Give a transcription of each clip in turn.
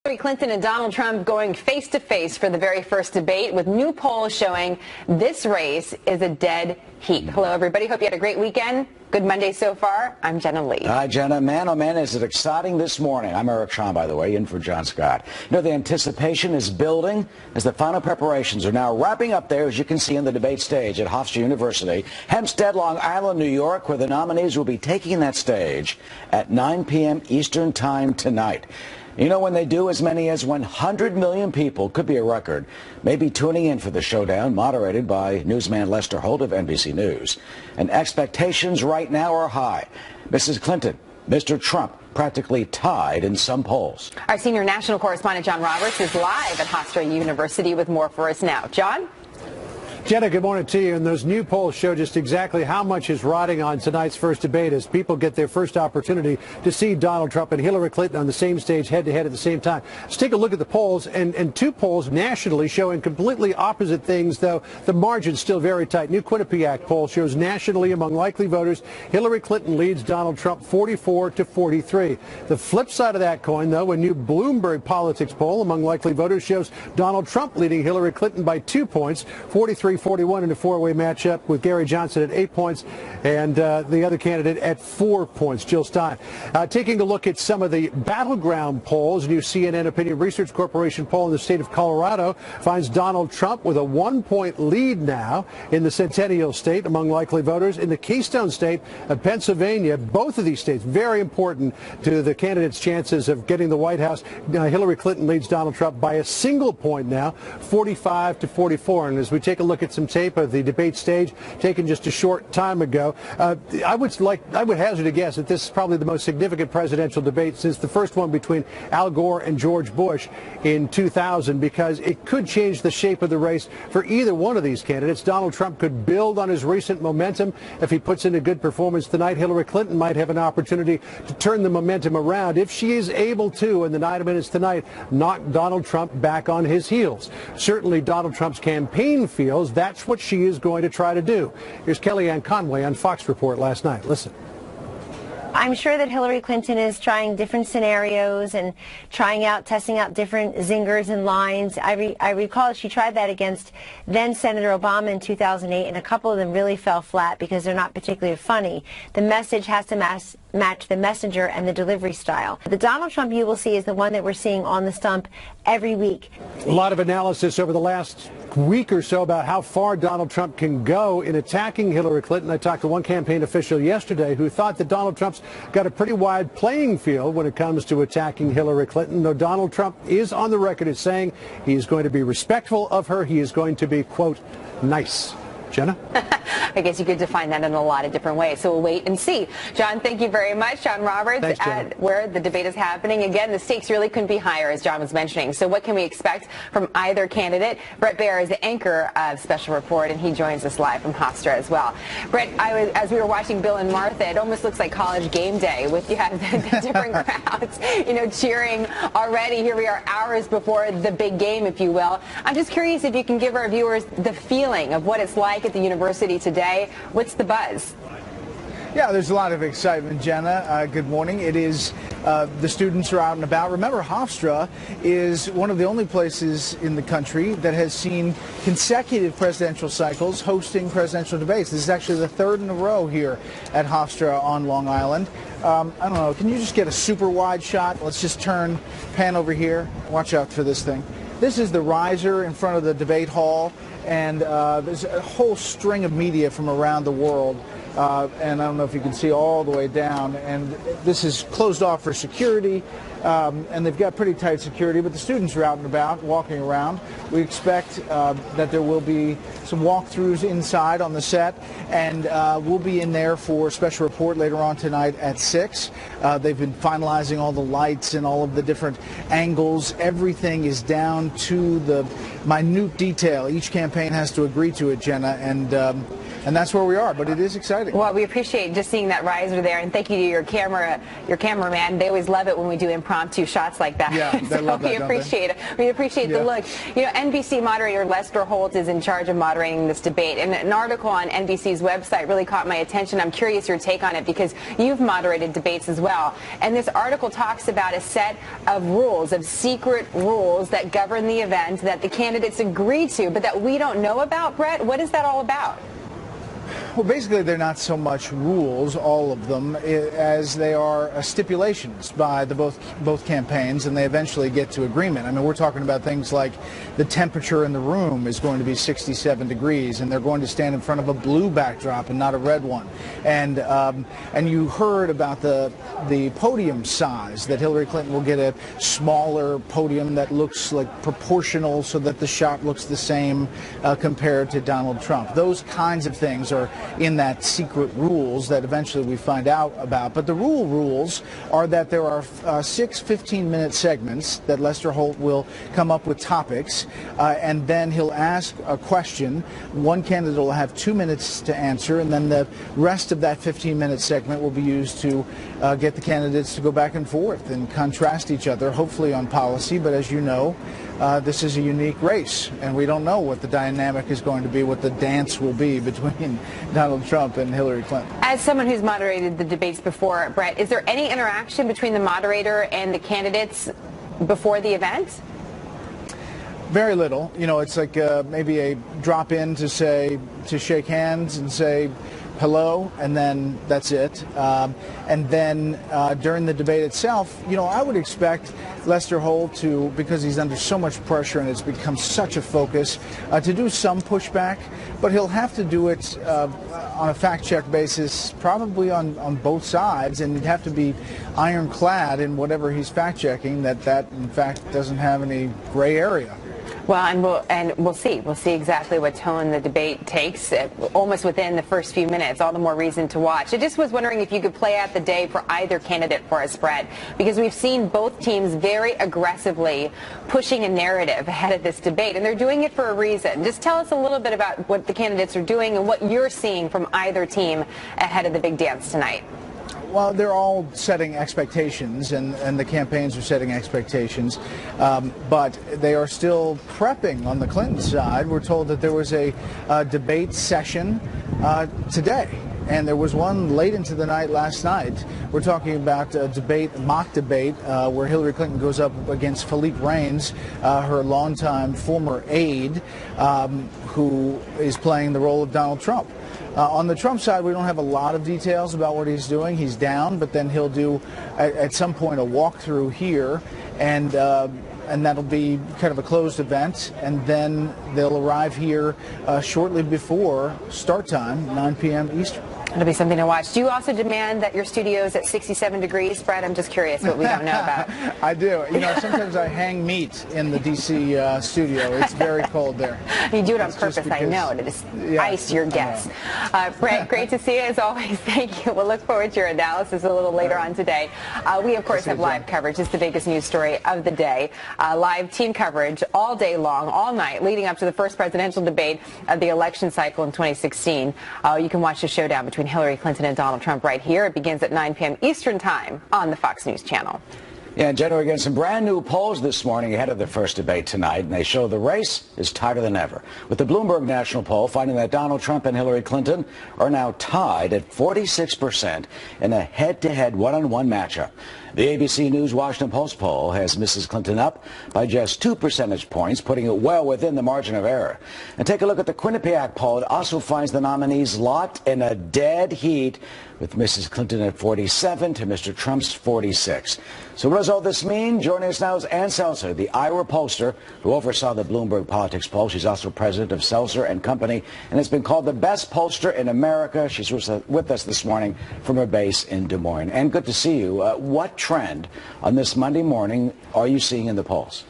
Hillary Clinton and Donald Trump going face-to-face for the very first debate, with new polls showing this race is a dead heat. Hello, everybody. Hope you had a great weekend. Good Monday so far. I'm Jenna Lee. Hi, Jenna. Man, oh man, is it exciting this morning. I'm Eric Shawn, by the way, in for John Scott. You know, the anticipation is building as the final preparations are now wrapping up there, as you can see in the debate stage at Hofstra University, Hempstead, Long Island, New York, where the nominees will be taking that stage at 9 p.m. Eastern Time tonight. You know, when they do, as many as 100 million people, could be a record, may be tuning in for the showdown, moderated by newsman Lester Holt of NBC News. And expectations right now are high. Mrs. Clinton, Mr. Trump, practically tied in some polls. Our senior national correspondent John Roberts is live at Hofstra University with more for us now. John? Jenna, good morning to you. And those new polls show just exactly how much is riding on tonight's first debate as people get their first opportunity to see Donald Trump and Hillary Clinton on the same stage head-to-head at the same time. Let's take a look at the polls, and two polls nationally showing completely opposite things, though the margin's still very tight. New Quinnipiac poll shows nationally among likely voters, Hillary Clinton leads Donald Trump 44-43. The flip side of that coin, though, a new Bloomberg Politics poll among likely voters shows Donald Trump leading Hillary Clinton by 2 points, 43-41 in a four-way matchup, with Gary Johnson at 8 points and the other candidate at 4 points, Jill Stein. Taking a look at some of the battleground polls, a new CNN Opinion Research Corporation poll in the state of Colorado finds Donald Trump with a 1-point lead now in the Centennial State among likely voters. In the Keystone State of Pennsylvania, both of these states very important to the candidate's chances of getting the White House. Hillary Clinton leads Donald Trump by a single point now, 45-44. And as we take a look at some tape of the debate stage taken just a short time ago, I would hazard a guess that this is probably the most significant presidential debate since the first one between Al Gore and George Bush in 2000, because it could change the shape of the race for either one of these candidates. Donald Trump could build on his recent momentum. If he puts in a good performance tonight, Hillary Clinton might have an opportunity to turn the momentum around if she is able to, in the 9 minutes tonight, knock Donald Trump back on his heels. Certainly Donald Trump's campaign feels that's what she is going to try to do. Here's Kellyanne Conway on Fox Report last night. Listen. I'm sure that Hillary Clinton is trying different scenarios and testing out different zingers and lines. I recall she tried that against then Senator Obama in 2008, and a couple of them really fell flat because they're not particularly funny. The message has to match the messenger and the delivery style. The Donald Trump you will see is the one that we're seeing on the stump every week. A lot of analysis over the last week or so about how far Donald Trump can go in attacking Hillary Clinton. I talked to one campaign official yesterday who thought that Donald Trump's got a pretty wide playing field when it comes to attacking Hillary Clinton, though Donald Trump is on the record as saying he is going to be respectful of her. He is going to be, quote, nice. Jenna? I guess you could define that in a lot of different ways, so we'll wait and see. John, thank you very much. John Roberts, thanks, at where the debate is happening. Again, the stakes really couldn't be higher, as John was mentioning. So what can we expect from either candidate? Bret Baier is the anchor of Special Report, and he joins us live from Hofstra as well. Bret, as we were watching Bill and Martha, it almost looks like college game day with you have the different crowds, cheering already. Here we are hours before the big game, if you will. I'm just curious if you can give our viewers the feeling of what it's like at the university today. What's the buzz? Yeah, there's a lot of excitement, Jenna. Good morning. It is, the students are out and about. Remember, Hofstra is one of the only places in the country that has seen consecutive presidential cycles hosting presidential debates. This is actually the third in a row here at Hofstra on Long Island. I don't know, can you just get a super wide shot? Let's just pan over here. Watch out for this thing. This is the riser in front of the debate hall, and there's a whole string of media from around the world. And I don't know if you can see all the way down, and this is closed off for security, and they've got pretty tight security, but the students are out and about, walking around. We expect that there will be some walkthroughs inside on the set, and we'll be in there for Special Report later on tonight at 6. They've been finalizing all the lights and all of the different angles. Everything is down to the minute detail. Each campaign has to agree to it, Jenna, and And that's where we are, but it is exciting. Well, we appreciate just seeing that riser there, and thank you to your cameraman. They always love it when we do impromptu shots like that. Yeah, they love that, we appreciate it. We appreciate the look. You know, NBC moderator Lester Holt is in charge of moderating this debate, and an article on NBC's website really caught my attention. I'm curious your take on it because you've moderated debates as well. And this article talks about a set of rules, of secret rules that govern the event that the candidates agree to, but that we don't know about. Brett, what is that all about? Well, basically, they're not so much rules, all of them, as they are stipulations by the both campaigns, and they eventually get to agreement. I mean, we're talking about things like the temperature in the room is going to be 67 degrees, and they're going to stand in front of a blue backdrop and not a red one. And you heard about the podium size, that Hillary Clinton will get a smaller podium that looks like proportional so that the shot looks the same compared to Donald Trump. Those kinds of things are in that secret rules that eventually we find out about. But the rules are that there are 6 15-minute segments that Lester Holt will come up with topics, and then he'll ask a question. One candidate will have 2 minutes to answer, and then the rest of that 15-minute segment will be used to get the candidates to go back and forth and contrast each other, hopefully on policy. But as you know, this is a unique race, and we don't know what the dynamic is going to be, what the dance will be between Donald Trump and Hillary Clinton. As someone who's moderated the debates before, Brett, is there any interaction between the moderator and the candidates before the event? Very little. You know, it's like maybe a drop in to shake hands and say hello, and then that's it. And then during the debate itself, you know, I would expect Lester Holt to, because he's under so much pressure and it's become such a focus, to do some pushback, but he'll have to do it on a fact-check basis, probably on both sides, and he'd have to be ironclad in whatever he's fact-checking, that in fact doesn't have any gray area. Well, and we'll see. We'll see exactly what tone the debate takes almost within the first few minutes. All the more reason to watch. I just was wondering if you could play out the day for either candidate for us, Brett, because we've seen both teams very aggressively pushing a narrative ahead of this debate, and they're doing it for a reason. Just tell us a little bit about what the candidates are doing and what you're seeing from either team ahead of the big dance tonight. Well, they're all setting expectations, and the campaigns are setting expectations, but they are still prepping on the Clinton side. We're told that there was a debate session today, and there was one late into the night last night. We're talking about a debate, mock debate, where Hillary Clinton goes up against Philippe Reines, her longtime former aide, who is playing the role of Donald Trump. On the Trump side, we don't have a lot of details about what he's doing. He's down, but then he'll do, at some point, a walkthrough here, and that'll be kind of a closed event, and then they'll arrive here shortly before start time, 9 p.m. Eastern. It'll be something to watch. Do you also demand that your studio is at 67 degrees, Brett? I'm just curious what we don't know about. I do. You know, sometimes I hang meat in the D.C. studio. It's very cold there. You do it on purpose, I know, to just ice your guests. Brett, great to see you as always. Thank you. We'll look forward to your analysis a little later on today. We, of course, have live coverage. It's the biggest news story of the day. Live team coverage all day long, all night, leading up to the first presidential debate of the election cycle in 2016. You can watch the showdown between Hillary Clinton and Donald Trump right here. It begins at 9 p.m. Eastern Time on the Fox News Channel. Yeah, and Jenna, again, some brand new polls this morning ahead of the first debate tonight, and they show the race is tighter than ever. With the Bloomberg National Poll finding that Donald Trump and Hillary Clinton are now tied at 46% in a head-to-head one-on-one matchup. The ABC News Washington Post poll has Mrs. Clinton up by just 2 percentage points, putting it well within the margin of error. And take a look at the Quinnipiac poll. It also finds the nominees locked in a dead heat, with Mrs. Clinton at 47 to Mr. Trump's 46. So what does all this mean? Joining us now is Ann Selzer, the Iowa pollster who oversaw the Bloomberg Politics poll. She's also president of Selzer and Company and has been called the best pollster in America. She's with us this morning from her base in Des Moines. And good to see you. What trend on this Monday morning are you seeing in the polls?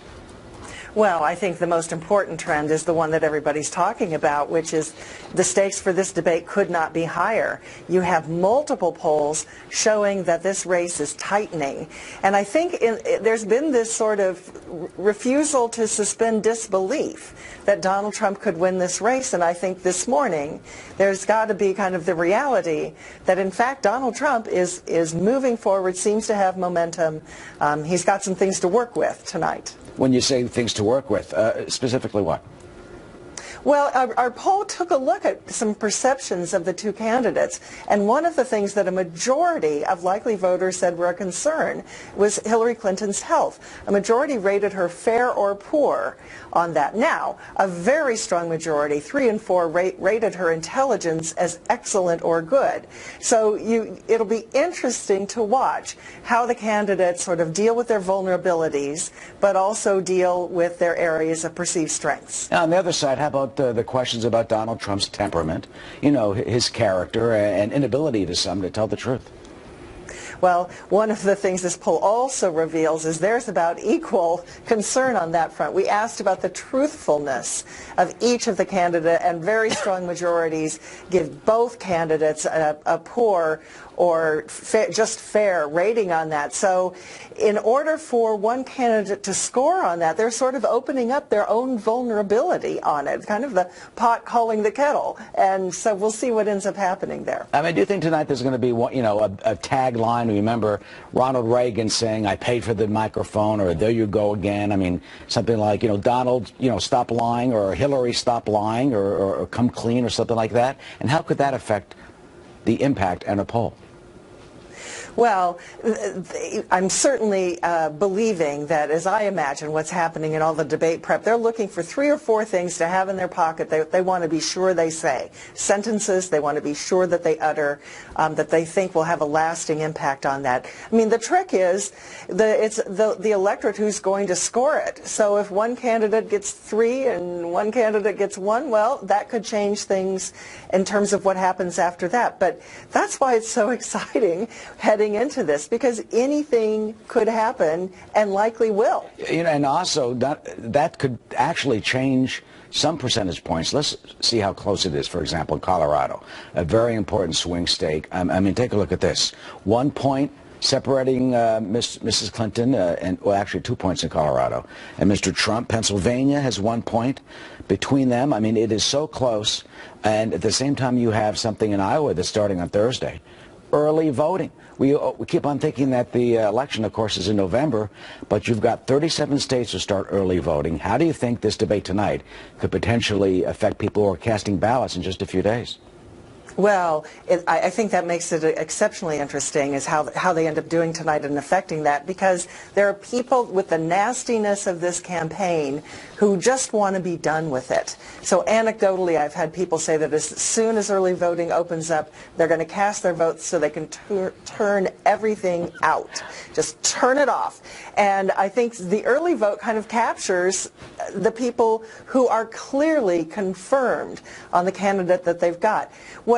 Well, I think the most important trend is the one that everybody's talking about, which is the stakes for this debate could not be higher. You have multiple polls showing that this race is tightening. And I think there's been this sort of refusal to suspend disbelief that Donald Trump could win this race. And I think this morning there's got to be kind of the reality that, in fact, Donald Trump is moving forward, seems to have momentum. He's got some things to work with tonight. When you say things to work with, specifically what? Well, our poll took a look at some perceptions of the two candidates, and one of the things that a majority of likely voters said were a concern was Hillary Clinton's health. A majority rated her fair or poor on that. Now, a very strong majority, 3 and 4, rated her intelligence as excellent or good. So it'll be interesting to watch how the candidates sort of deal with their vulnerabilities, but also deal with their areas of perceived strengths. Now, on the other side, how about the questions about Donald Trump's temperament, you know, his character and inability to some to tell the truth? Well, one of the things this poll also reveals is there's about equal concern on that front. We asked about the truthfulness of each of the candidates, and very strong majorities give both candidates a poor or just fair rating on that. So in order for one candidate to score on that, they're sort of opening up their own vulnerability on it, kind of the pot calling the kettle. And so we'll see what ends up happening there. I mean, do you think tonight there's going to be, you know, a tagline? Remember Ronald Reagan saying, "I paid for the microphone," or "There you go again." I mean, something like, you know, Donald, you know, stop lying, or Hillary, stop lying, or come clean, or something like that. And how could that affect the impact and a poll? Well, I'm certainly believing that, as I imagine what's happening in all the debate prep, they're looking for 3 or 4 things to have in their pocket they want to be sure they say. Sentences they want to be sure that they utter, that they think will have a lasting impact on that. I mean, the trick is it's the electorate who's going to score it. So if one candidate gets 3 and one candidate gets 1, well, that could change things in terms of what happens after that. But that's why it's so exciting heading into this, because anything could happen and likely will. You know, and also that could actually change some percentage points. Let's see how close it is. For example, Colorado, a very important swing state. I mean, take a look at this. 1 point separating Mrs. Clinton, and well, actually 2 points in Colorado, and Mr. Trump. Pennsylvania has 1 point between them. I mean, it is so close. And at the same time, you have something in Iowa that's starting on Thursday, early voting. We keep on thinking that the election, of course, is in November, but you've got 37 states to start early voting. How do you think this debate tonight could potentially affect people who are casting ballots in just a few days? Well, I think that makes it exceptionally interesting is how they end up doing tonight and affecting that, because there are people with the nastiness of this campaign who just want to be done with it. So anecdotally, I've had people say that as soon as early voting opens up, they're going to cast their votes so they can turn everything out. Just turn it off. And I think the early vote kind of captures the people who are clearly confirmed on the candidate that they've got.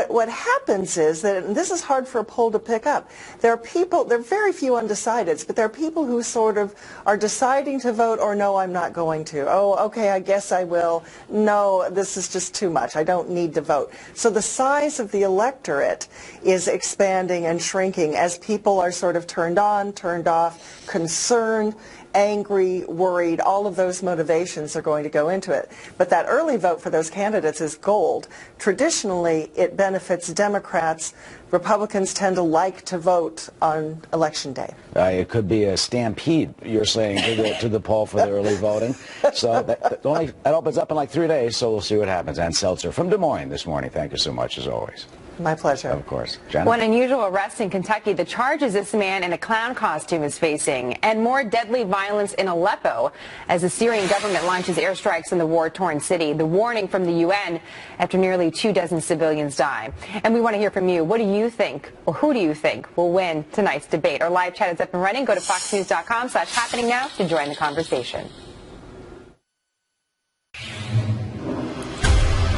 What happens is that, and this is hard for a poll to pick up, there are very few undecideds, but there are people who sort of are deciding to vote or no, I'm not going to. Oh, okay, I guess I will. No, this is just too much. I don't need to vote. So the size of the electorate is expanding and shrinking as people are sort of turned on, turned off, concerned, angry, worried. All of those motivations are going to go into it. But that early vote for those candidates is gold. Traditionally, it benefits Democrats. Republicans tend to like to vote on Election Day. It could be a stampede, you're saying, to the poll for the early voting. So that opens up in like 3 days, so we'll see what happens. Ann Seltzer from Des Moines this morning. Thank you so much, as always. My pleasure. Of course. Jenna? One unusual arrest in Kentucky, the charges this man in a clown costume is facing, and more deadly violence in Aleppo as the Syrian government launches airstrikes in the war-torn city. The warning from the UN after nearly 24 civilians die. And we want to hear from you. What do you think, or who do you think will win tonight's debate? Our live chat is up and running. Go to foxnews.com/happening now to join the conversation.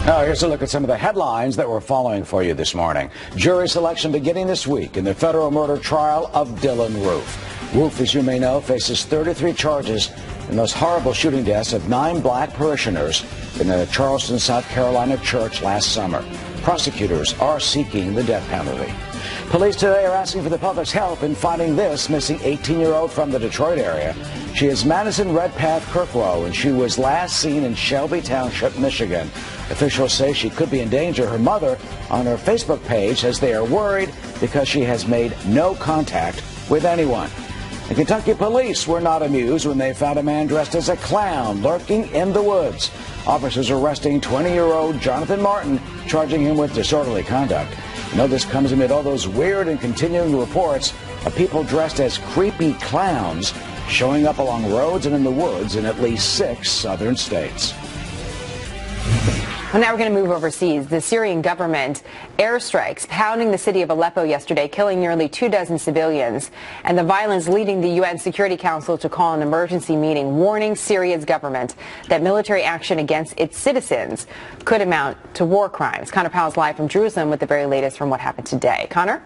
Now, here's a look at some of the headlines that we're following for you this morning. Jury selection beginning this week in the federal murder trial of Dylann Roof. Roof, as you may know, faces 33 charges in those horrible shooting deaths of 9 black parishioners in a Charleston, South Carolina church last summer. Prosecutors are seeking the death penalty. Police today are asking for the public's help in finding this missing 18-year-old from the Detroit area. She is Madison Redpath Kirkwoe, and she was last seen in Shelby Township, Michigan. Officials say she could be in danger. Her mother, on her Facebook page, says they are worried because she has made no contact with anyone. The Kentucky police were not amused when they found a man dressed as a clown lurking in the woods. Officers arresting 20-year-old Jonathan Martin, charging him with disorderly conduct. You know, this comes amid all those weird and continuing reports of people dressed as creepy clowns showing up along roads and in the woods in at least 6 southern states. Well, now we're going to move overseas. The Syrian government airstrikes pounding the city of Aleppo yesterday, killing nearly 24 civilians, and the violence leading the UN Security Council to call an emergency meeting, warning Syria's government that military action against its citizens could amount to war crimes. Connor Powell's live from Jerusalem with the very latest from what happened today. Connor?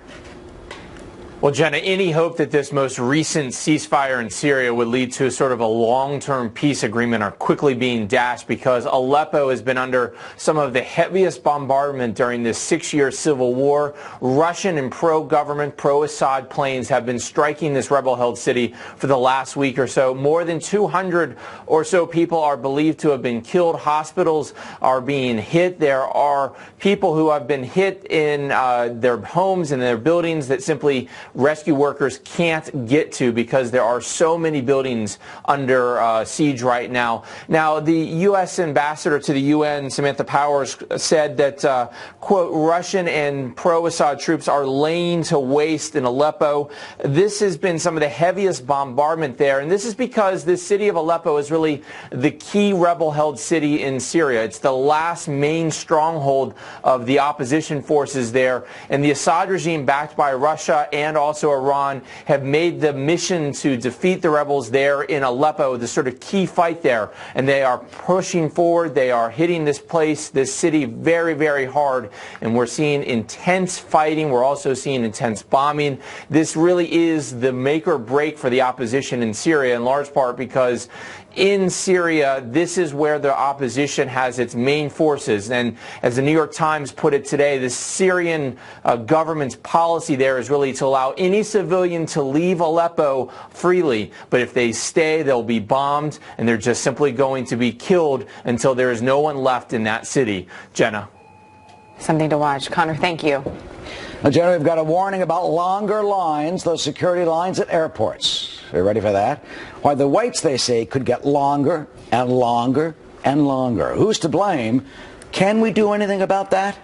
Well, Jenna, any hope that this most recent ceasefire in Syria would lead to sort of a long-term peace agreement are quickly being dashed because Aleppo has been under some of the heaviest bombardment during this 6-year civil war. Russian and pro-government, pro-Assad planes have been striking this rebel-held city for the last week or so. More than 200 or so people are believed to have been killed. Hospitals are being hit. There are people who have been hit in their homes and their buildings that simply rescue workers can't get to because there are so many buildings under siege right now. Now, the U.S. ambassador to the UN, Samantha Powers, said that, quote, Russian and pro-Assad troops are laying to waste in Aleppo. This has been some of the heaviest bombardment there, and this is because this city of Aleppo is really the key rebel-held city in Syria. It's the last main stronghold of the opposition forces there, and the Assad regime, backed by Russia and also Iran, have made the mission to defeat the rebels there in Aleppo the sort of key fight there. And they are pushing forward. They are hitting this place, this city, very, very hard. And we're seeing intense fighting. We're also seeing intense bombing. This really is the make or break for the opposition in Syria, in large part because in Syria, this is where the opposition has its main forces. And as the New York Times put it today, the Syrian government's policy there is really to allow any civilian to leave Aleppo freely. But if they stay, they'll be bombed, and they're just simply going to be killed until there is no one left in that city. Jenna. Something to watch. Connor, thank you. Now, Jenna, we've got a warning about longer lines, those security lines at airports. Are you ready for that? Why the waits, they say, could get longer and longer and longer. Who's to blame? Can we do anything about that?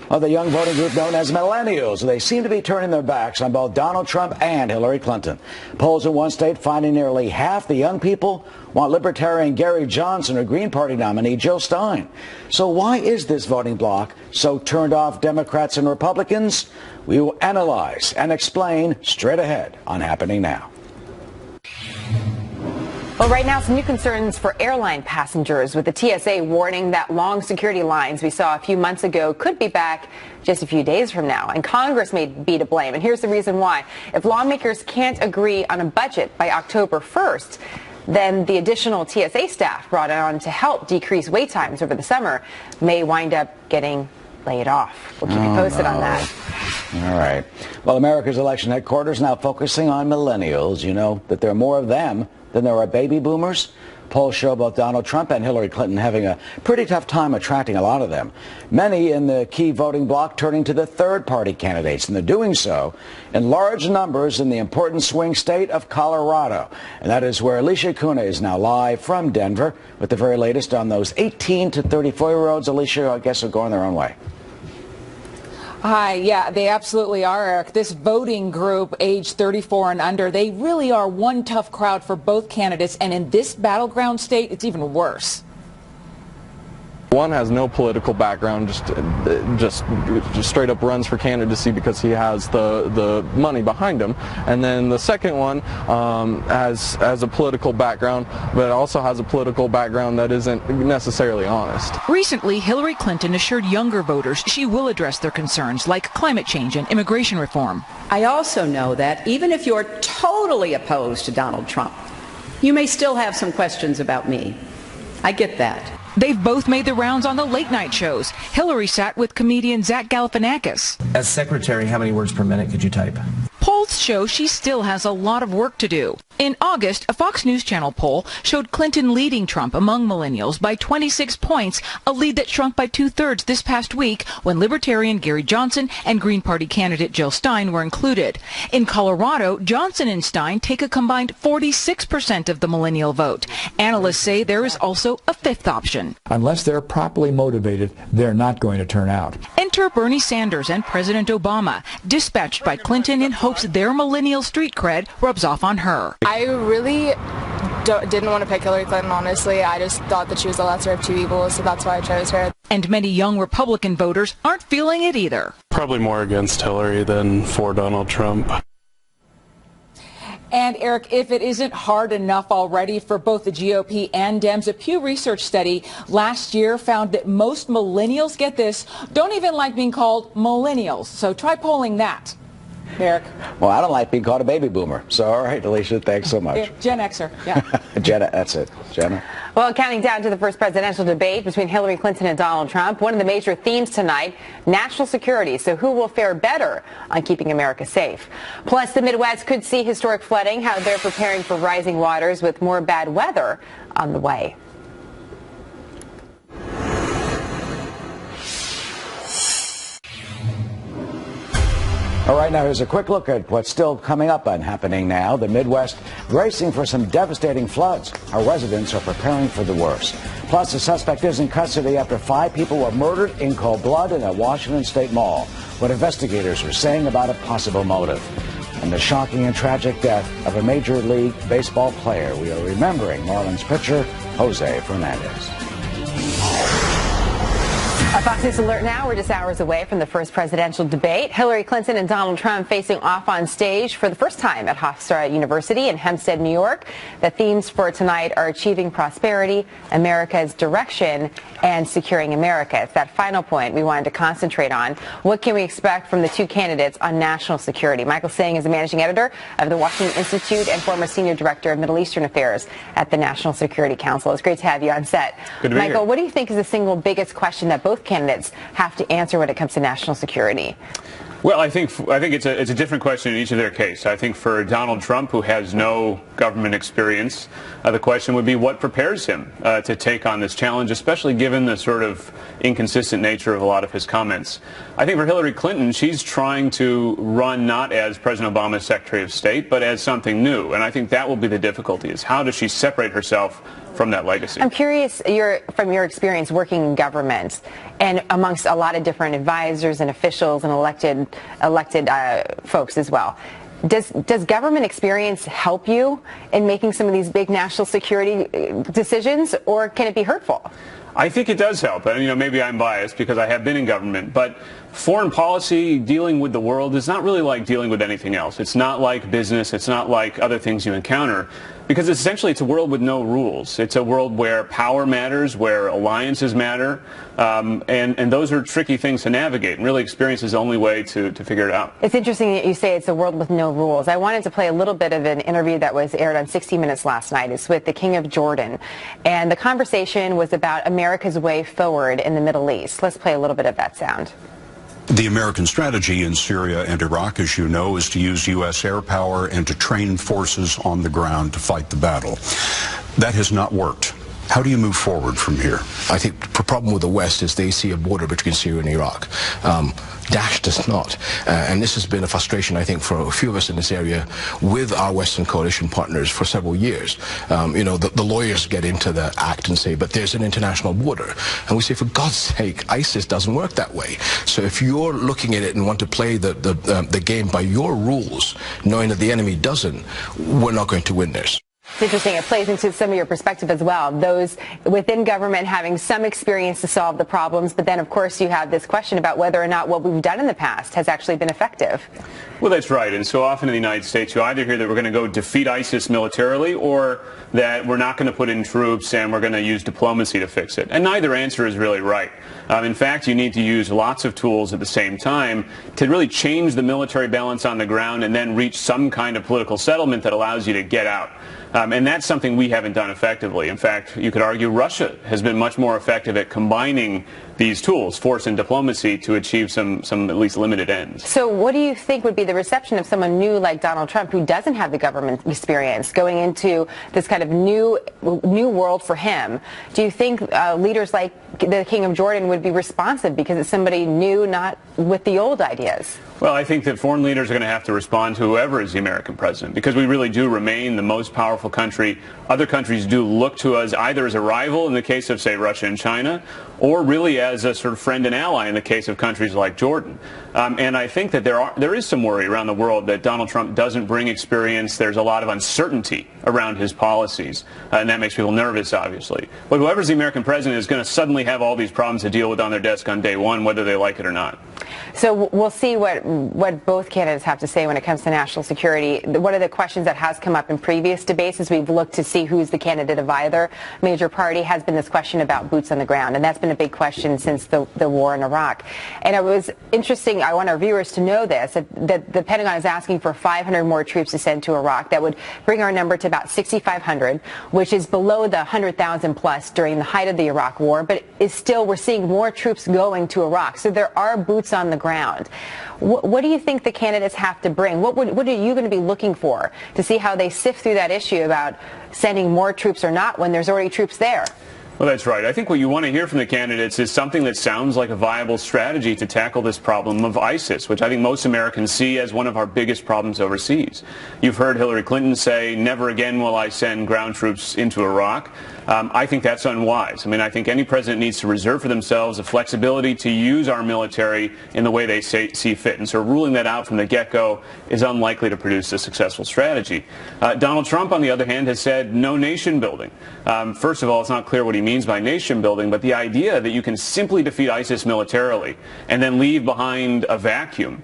Well, the young voting group known as millennials, they seem to be turning their backs on both Donald Trump and Hillary Clinton. Polls in one state finding nearly half the young people want Libertarian Gary Johnson or Green Party nominee Jill Stein. So why is this voting bloc so turned off Democrats and Republicans? We will analyze and explain straight ahead on Happening Now. Well, right now, some new concerns for airline passengers, with the TSA warning that long security lines we saw a few months ago could be back just a few days from now. And Congress may be to blame. And here's the reason why. If lawmakers can't agree on a budget by October 1st, then the additional TSA staff brought on to help decrease wait times over the summer may wind up getting laid off. We'll keep you posted on that. All right. Well, America's election headquarters now focusing on millennials. You know that there are more of them than there are baby boomers. Polls show both Donald Trump and Hillary Clinton having a pretty tough time attracting a lot of them. Many in the key voting bloc turning to the third-party candidates, and they're doing so in large numbers in the important swing state of Colorado. And that is where Alicia Kuna is now live from Denver with the very latest on those 18 to 34-year-olds. Alicia, I guess, are going their own way. Hi, yeah, they absolutely are, Eric. This voting group, age 34 and under, they really are one tough crowd for both candidates, and in this battleground state, it's even worse. One has no political background, just straight up runs for candidacy because he has the money behind him. And then the second one has a political background, but also has a political background that isn't necessarily honest. Recently, Hillary Clinton assured younger voters she will address their concerns like climate change and immigration reform. I also know that even if you're totally opposed to Donald Trump, you may still have some questions about me. I get that. They've both made the rounds on the late-night shows. Hillary sat with comedian Zach Galifianakis. As secretary, how many words per minute could you type? Polls show she still has a lot of work to do. In August, a Fox News Channel poll showed Clinton leading Trump among millennials by 26 points, a lead that shrunk by 2/3 this past week when Libertarian Gary Johnson and Green Party candidate Jill Stein were included. In Colorado, Johnson and Stein take a combined 46% of the millennial vote. Analysts say there is also a fifth option. Unless they're properly motivated, they're not going to turn out. Enter Bernie Sanders and President Obama, dispatched by Clinton in hopes their millennial street cred rubs off on her. I really didn't want to pick Hillary Clinton, honestly. I just thought that she was the lesser of two evils, so that's why I chose her. And many young Republican voters aren't feeling it either. Probably more against Hillary than for Donald Trump. And Eric, if it isn't hard enough already for both the GOP and Dems, a Pew Research study last year found that most millennials, get this, don't even like being called millennials. So try polling that. Eric. Well, I don't like being called a baby boomer. So, all right, Alicia, thanks so much. Gen Xer, yeah. Jenna, that's it. Jenna. Well, counting down to the first presidential debate between Hillary Clinton and Donald Trump, one of the major themes tonight, national security. So who will fare better on keeping America safe? Plus, the Midwest could see historic flooding, how they're preparing for rising waters with more bad weather on the way. All right, now here's a quick look at what's still coming up and happening now. The Midwest bracing for some devastating floods. Our residents are preparing for the worst. Plus, the suspect is in custody after 5 people were murdered in cold blood in a Washington State mall. What investigators are saying about a possible motive. And the shocking and tragic death of a Major League Baseball player. We are remembering Marlins pitcher Jose Fernandez. A Fox News alert now. We're just hours away from the first presidential debate. Hillary Clinton and Donald Trump facing off on stage for the first time at Hofstra University in Hempstead, New York. The themes for tonight are achieving prosperity, America's direction, and securing America. It's that final point we wanted to concentrate on. What can we expect from the two candidates on national security? Michael Singh is the managing editor of the Washington Institute and former senior director of Middle Eastern Affairs at the National Security Council. It's great to have you on set. Good to be Michael, here. what do you think is the single biggest question that both candidates have to answer when it comes to national security? Well, I think it's a different question in each of their case. I think for Donald Trump, who has no government experience, the question would be what prepares him to take on this challenge, especially given the sort of inconsistent nature of a lot of his comments. I think for Hillary Clinton, she's trying to run not as President Obama's Secretary of State, but as something new. And I think that will be the difficulty, is how does she separate herself from that legacy? I'm curious, from your experience working in government and amongst a lot of different advisors and officials and elected folks as well. Does government experience help you in making some of these big national security decisions, or can it be hurtful? I think it does help. Maybe I'm biased because I have been in government, but foreign policy, dealing with the world, is not really like dealing with anything else. It's not like business. It's not like other things you encounter, because essentially it's a world with no rules. It's a world where power matters, where alliances matter, and those are tricky things to navigate, and really experience is the only way to figure it out. It's interesting that you say it's a world with no rules. I wanted to play a little bit of an interview that was aired on 60 Minutes last night. It's with the King of Jordan, and the conversation was about America's way forward in the Middle East. Let's play a little bit of that sound. The American strategy in Syria and Iraq, as you know, is to use U.S. air power and to train forces on the ground to fight the battle. That has not worked. How do you move forward from here? I think the problem with the West is they see a border between Syria and Iraq. Daesh does not. And this has been a frustration, I think, for a few of us in this area with our Western coalition partners for several years. The lawyers get into the act and say, but there's an international border. And we say, for God's sake, ISIS doesn't work that way. So if you're looking at it and want to play the game by your rules, knowing that the enemy doesn't, we're not going to win this. It's interesting. It plays into some of your perspective as well. Those within government having some experience to solve the problems, but then, of course, you have this question about whether or not what we've done in the past has actually been effective. Well, that's right. And so often in the United States, you either hear that we're going to go defeat ISIS militarily, or that we're not going to put in troops and we're going to use diplomacy to fix it. And neither answer is really right. In fact, you need to use lots of tools at the same time to really change the military balance on the ground and then reach some kind of political settlement that allows you to get out. And that's something we haven't done effectively. In fact, you could argue Russia has been much more effective at combining these tools, force and diplomacy, to achieve some at least limited ends. So what do you think would be the reception of someone new like Donald Trump, who doesn't have the government experience, going into this kind of new world for him? Do you think leaders like the King of Jordan would be responsive because it's somebody new, not with the old ideas? Well, I think that foreign leaders are going to have to respond to whoever is the American president, because we really do remain the most powerful country. Other countries do look to us either as a rival in the case of, say, Russia and China, or really as a sort of friend and ally in the case of countries like Jordan. And I think that there is some worry around the world that Donald Trump doesn't bring experience. There's a lot of uncertainty around his policies, and that makes people nervous, obviously. But whoever's the American president is going to suddenly have all these problems to deal with on their desk on day one, whether they like it or not. So we'll see what both candidates have to say when it comes to national security. One of the questions that has come up in previous debates as we've looked to see who's the candidate of either major party has been this question about boots on the ground, and that's been a big question since the war in Iraq. And it was interesting, I want our viewers to know this, that the Pentagon is asking for 500 more troops to send to Iraq. That would bring our number to about 6,500, which is below the 100,000 plus during the height of the Iraq war, but is still, we're seeing more troops going to Iraq. So there are boots on the ground. What do you think the candidates have to bring? What are you going to be looking for to see how they sift through that issue about sending more troops or not when there's already troops there? Well, that's right. I think what you want to hear from the candidates is something that sounds like a viable strategy to tackle this problem of ISIS, which I think most Americans see as one of our biggest problems overseas. You've heard Hillary Clinton say, "Never again will I send ground troops into Iraq." I think that's unwise. I mean, I think any president needs to reserve for themselves the flexibility to use our military in the way they see fit. And so ruling that out from the get-go is unlikely to produce a successful strategy. Donald Trump, on the other hand, has said no nation building. First of all, it's not clear what he means by nation building, but the idea that you can simply defeat ISIS militarily and then leave behind a vacuum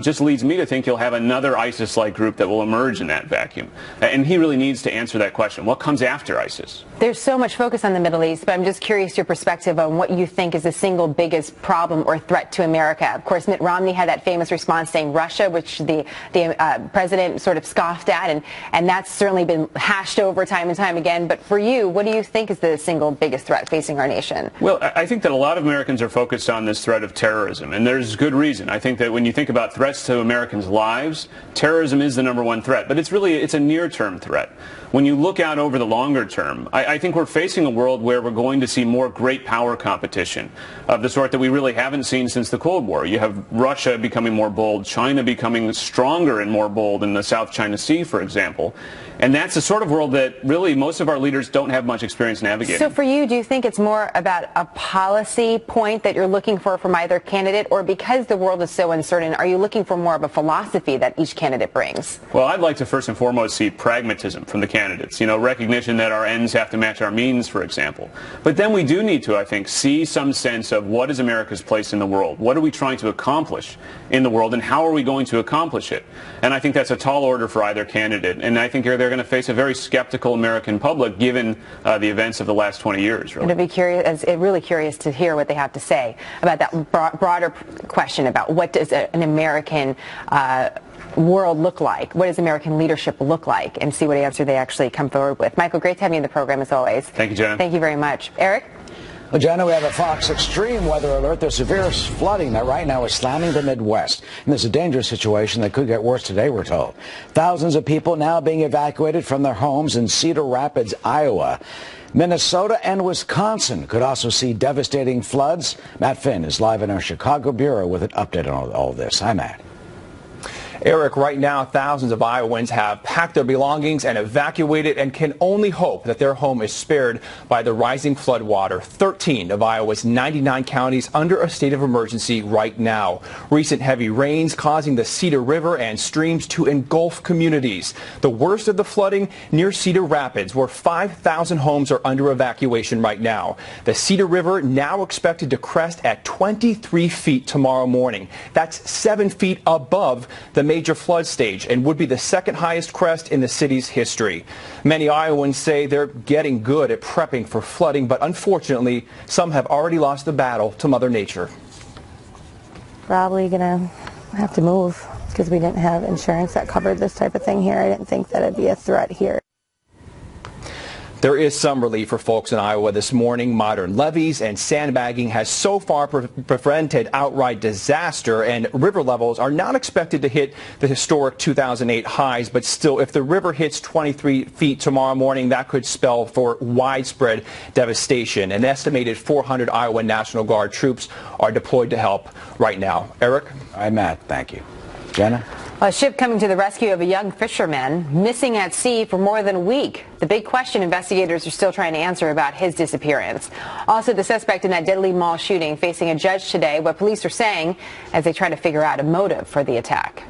just leads me to think you'll have another ISIS-like group that will emerge in that vacuum. And he really needs to answer that question. What comes after ISIS? There's so much focus on the Middle East, but I'm just curious your perspective on what you think is the single biggest problem or threat to America. Of course, Mitt Romney had that famous response saying Russia, which the president sort of scoffed at, and that's certainly been hashed over time and time again. But for you, what do you think is the single biggest threat facing our nation? Well, I think that a lot of Americans are focused on this threat of terrorism, and there's good reason. I think that when you think about threats to Americans' lives, terrorism is the #1 threat, but it's a near-term threat. When you look out over the longer term, I think we're facing a world where we're going to see more great power competition of the sort that we really haven't seen since the Cold War. You have Russia becoming more bold, China becoming stronger and more bold in the South China Sea, for example. And that's the sort of world that really most of our leaders don't have much experience navigating. So for you, do you think it's more about a policy point that you're looking for from either candidate, or because the world is so uncertain, are you looking for more of a philosophy that each candidate brings? Well, I'd like to first and foremost see pragmatism from the candidates. You know, recognition that our ends have to match our means, for example. But then we do need to, I think, see some sense of what is America's place in the world? What are we trying to accomplish in the world, and how are we going to accomplish it? And I think that's a tall order for either candidate. And I think they're going to face a very skeptical American public given the events of the last 20 years. Really. Really curious to hear what they have to say about that broader question about what does an American world look like? What does American leadership look like? And see what answer they actually come forward with. Michael, great to have you in the program as always. Thank you, Jenna. Thank you very much. Eric? Well, Jenna, we have a Fox extreme weather alert. There's severe flooding that right now is slamming the Midwest. And there's a dangerous situation that could get worse today, we're told. Thousands of people now being evacuated from their homes in Cedar Rapids, Iowa. Minnesota and Wisconsin could also see devastating floods. Matt Finn is live in our Chicago bureau with an update on all this. Hi, Matt. Eric, right now, thousands of Iowans have packed their belongings and evacuated and can only hope that their home is spared by the rising flood water. 13 of Iowa's 99 counties under a state of emergency right now. Recent heavy rains causing the Cedar River and streams to engulf communities. The worst of the flooding near Cedar Rapids, where 5,000 homes are under evacuation right now. The Cedar River now expected to crest at 23 feet tomorrow morning. That's 7 feet above the major flood stage and would be the second highest crest in the city's history. Many Iowans say they're getting good at prepping for flooding, but unfortunately, some have already lost the battle to Mother Nature. Probably gonna have to move because we didn't have insurance that covered this type of thing here. I didn't think that it'd be a threat here. There is some relief for folks in Iowa this morning. Modern levees and sandbagging has so far prevented outright disaster, and river levels are not expected to hit the historic 2008 highs. But still, if the river hits 23 feet tomorrow morning, that could spell for widespread devastation. An estimated 400 Iowa National Guard troops are deployed to help right now. Eric? Hi, Matt. Thank you. Jenna? A ship coming to the rescue of a young fisherman missing at sea for more than a week. The big question investigators are still trying to answer about his disappearance. Also, the suspect in that deadly mall shooting facing a judge today, what police are saying as they try to figure out a motive for the attack.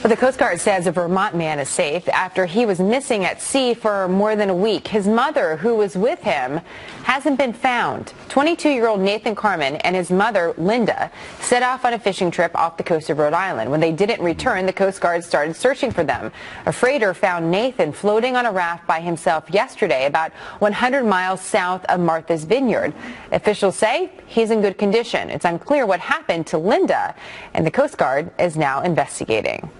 Well, the Coast Guard says a Vermont man is safe after he was missing at sea for more than a week. His mother, who was with him, hasn't been found. 22-year-old Nathan Carmen and his mother, Linda, set off on a fishing trip off the coast of Rhode Island. When they didn't return, the Coast Guard started searching for them. A freighter found Nathan floating on a raft by himself yesterday, about 100 miles south of Martha's Vineyard. Officials say he's in good condition. It's unclear what happened to Linda, and the Coast Guard is now investigating.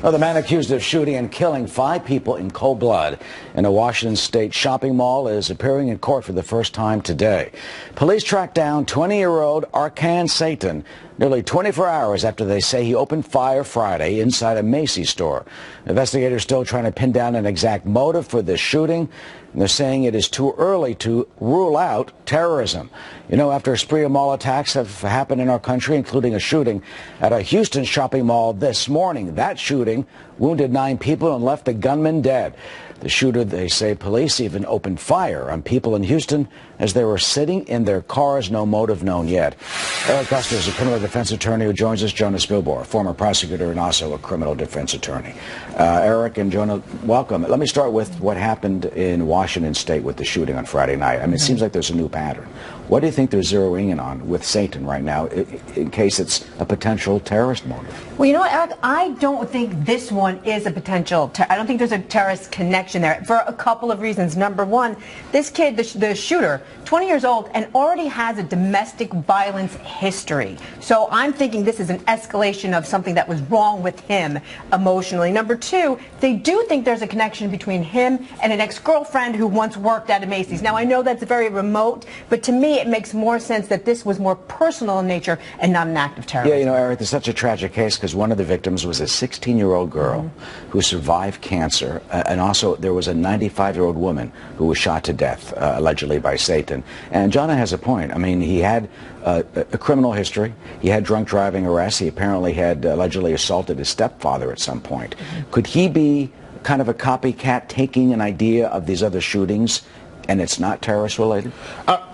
Well, the man accused of shooting and killing 5 people in cold blood in a Washington state shopping mall is appearing in court for the first time today. Police tracked down 20-year-old Arkan Satan nearly 24 hours after they say he opened fire Friday inside a Macy's store. Investigators still trying to pin down an exact motive for this shooting. And they're saying it is too early to rule out terrorism. You know, after a spree of mall attacks have happened in our country, including a shooting at a Houston shopping mall this morning. That shooting wounded 9 people and left the gunman dead. The shooter, they say police even opened fire on people in Houston as they were sitting in their cars, no motive known yet. Eric Custer is a criminal defense attorney who joins us. Jonah Spilborn, former prosecutor and also a criminal defense attorney. Eric and Jonah, welcome. Let me start with what happened in Washington state with the shooting on Friday night. I mean, it seems like there's a new pattern. What do you think they're zeroing in on with Satan right now in case it's a potential terrorist motive? Well, you know what, Eric? I don't think this one is a potential I don't think there's a terrorist connection there for a couple of reasons. Number one, this kid, the shooter, 20 years old and already has a domestic violence history. So I'm thinking this is an escalation of something that was wrong with him emotionally. Number two, they do think there's a connection between him and an ex-girlfriend who once worked at a Macy's. Now, I know that's very remote, but to me, it makes more sense that this was more personal in nature and not an act of terrorism. Yeah, you know, Eric, it's such a tragic case because one of the victims was a 16-year-old girl who survived cancer, and also there was a 95-year-old woman who was shot to death, allegedly by Satan. And Jonah has a point. I mean, he had a criminal history. He had drunk driving arrests. He apparently had allegedly assaulted his stepfather at some point. Could he be kind of a copycat, taking an idea of these other shootings, and it's not terrorist related?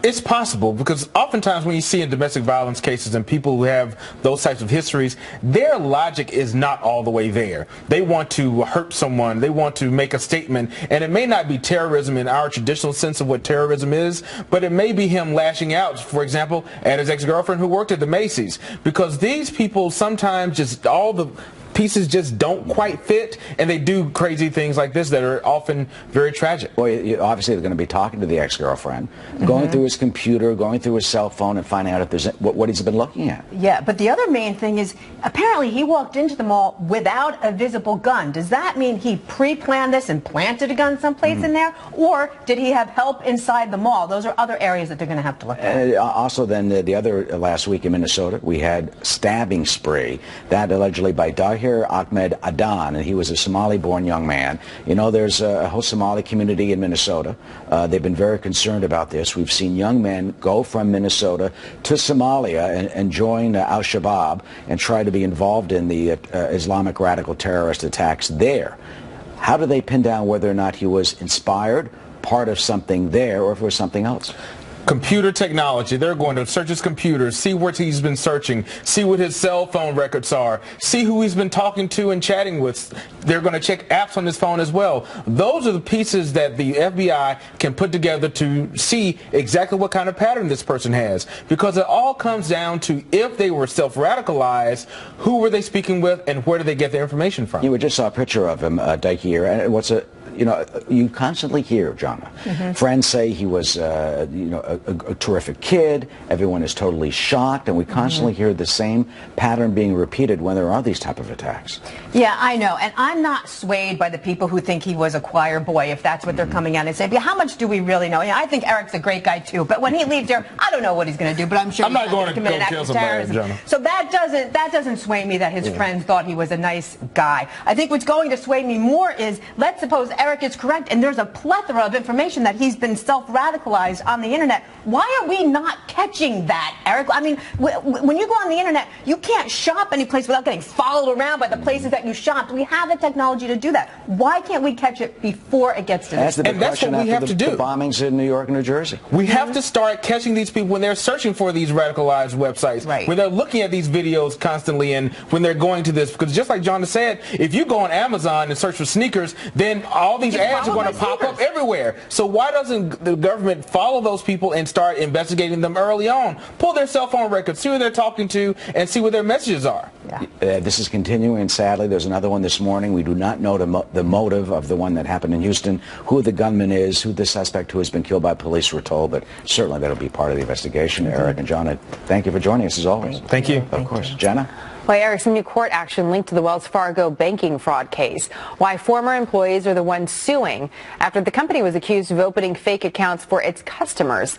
It's possible, because oftentimes when you see in domestic violence cases and people who have those types of histories, their logic is not all the way there. They want to hurt someone, they want to make a statement, and it may not be terrorism in our traditional sense of what terrorism is, but it may be him lashing out, for example, at his ex-girlfriend who worked at the Macy's, because these people sometimes just all the pieces just don't quite fit, and they do crazy things like this that are often very tragic. Well, obviously they're going to be talking to the ex-girlfriend, going through his computer, going through his cell phone, and finding out if there's what he's been looking at. Yeah, but the other main thing is apparently he walked into the mall without a visible gun. Does that mean he pre-planned this and planted a gun someplace in there, or did he have help inside the mall? Those are other areas that they're going to have to look at. Also, then the other last week in Minnesota, we had stabbing spree that allegedly by Dahir Ahmed Adan, and he was a Somali-born young man. You know, there's a whole Somali community in Minnesota. They've been very concerned about this. We've seen young men go from Minnesota to Somalia and join al-Shabaab and try to be involved in the Islamic radical terrorist attacks there. How do they pin down whether or not he was inspired, part of something there, or if it was something else? Computer technology. They're going to search his computer, see what he's been searching, see what his cell phone records are, see who he's been talking to and chatting with. They're going to check apps on his phone as well. Those are the pieces that the FBI can put together to see exactly what kind of pattern this person has. Because it all comes down to if they were self-radicalized, who were they speaking with and where did they get their information from? You just saw a picture of him, Dahir, and you constantly hear, Jonna, friends say he was, a terrific kid. Everyone is totally shocked, and we constantly hear the same pattern being repeated when there are these type of attacks. Yeah, I know, and I'm not swayed by the people who think he was a choir boy, if that's what they're coming out and saying. But how much do we really know? I think Eric's a great guy too, but when he leaves here, I don't know what he's going to do. But I'm sure I'm not going to commit an act kill of somebody, terrorism. Jonah. So that doesn't sway me that his friends thought he was a nice guy. I think what's going to sway me more is, let's suppose Eric is correct, and there's a plethora of information that he's been self-radicalized on the internet. Why are we not catching that, Eric? I mean, when you go on the internet, you can't shop any place without getting followed around by the places that you shopped. We have the technology to do that. Why can't we catch it before it gets to this? And that's what we have to do. The bombings in New York and New Jersey. We have to start catching these people when they're searching for these radicalized websites, when they're looking at these videos constantly, and when they're going to this. Because just like John said, if you go on Amazon and search for sneakers, then all these ads are going to pop up everywhere. So why doesn't the government follow those people and start investigating them early on? Pull their cell phone records, see who they're talking to, and see what their messages are. This is continuing, and sadly, there's another one this morning. We do not know the motive of the one that happened in Houston, who the gunman is, who the suspect who has been killed by police were told, but certainly that'll be part of the investigation. Eric and John, thank you for joining us as always. Thank you. Of course. Jenna? Well, Eric, some new court action linked to the Wells Fargo banking fraud case. Why former employees are the ones suing after the company was accused of opening fake accounts for its customers.